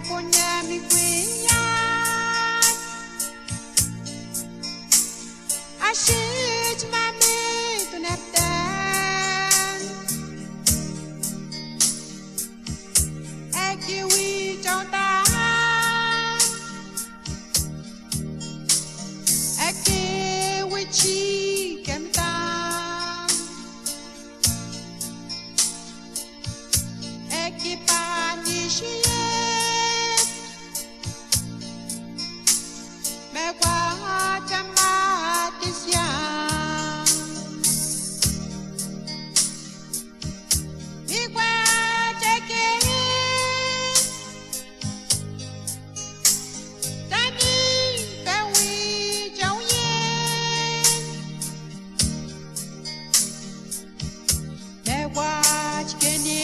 punya mikuinyan asyik mami tunatan ekiwi jautan ekiwi cikentan ekipanishiet mekwa chamatisyan ikwa cheke tani bewi jauyen mekwa chikeni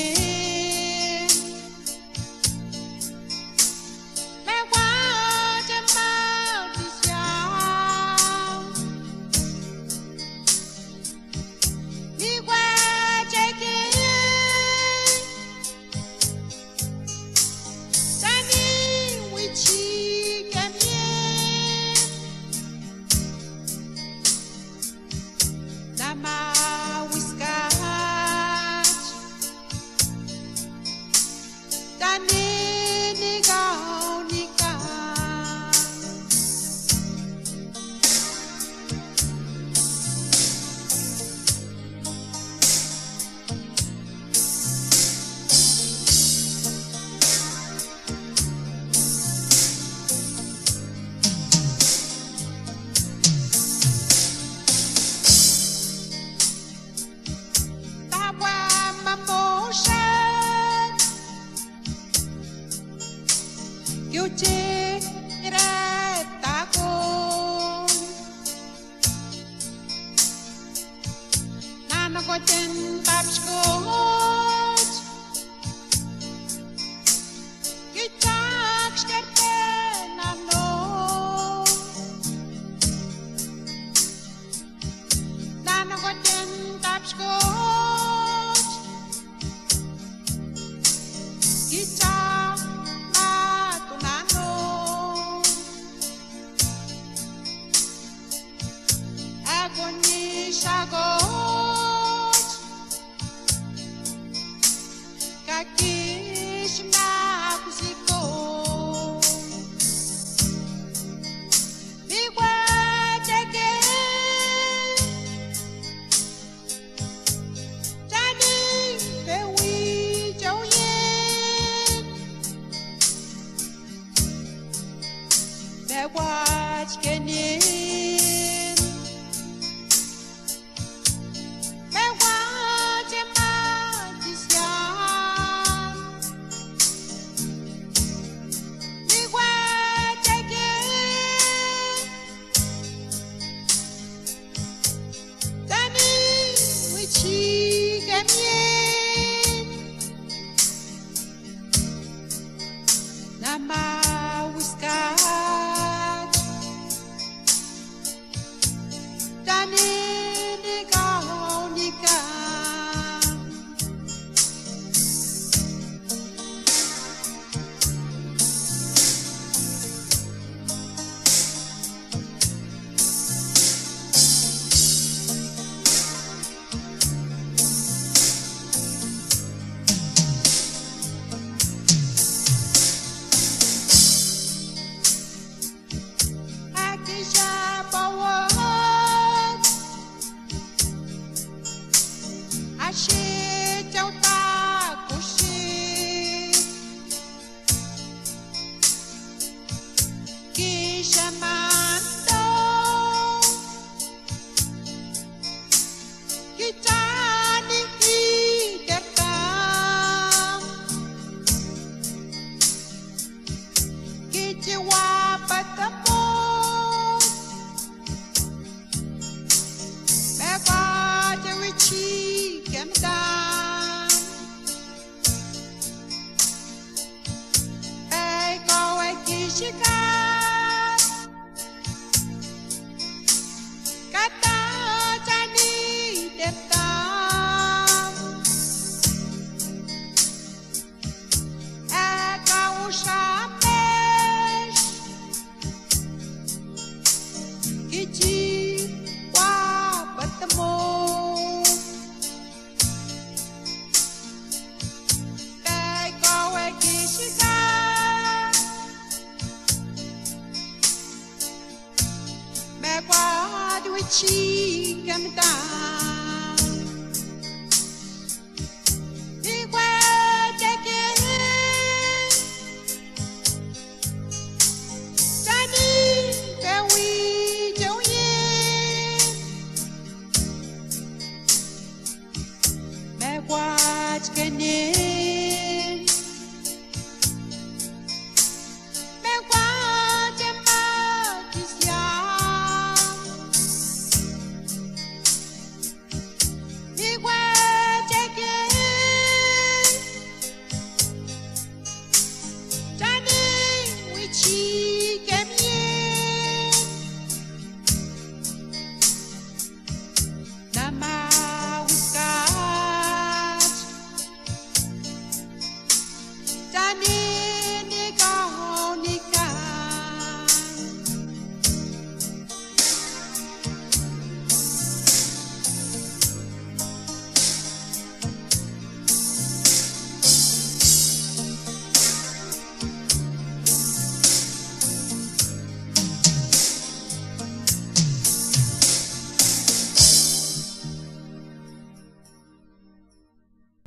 yêu chê ra ta con na nó có tên bắp scotch cái chắc cái tên na nó có tên bắp scotch cái chắc shagot kakish na kusiko bigwa teke tani bewi jauyen bewa chkenin nama wiskat dani nikah nikah asyik jauh tak kusyik kisah mantau kita nikih datang kecewa bertemu mewah cewek cikentan kau kisahkan kata jani datang kau sama cheek and die.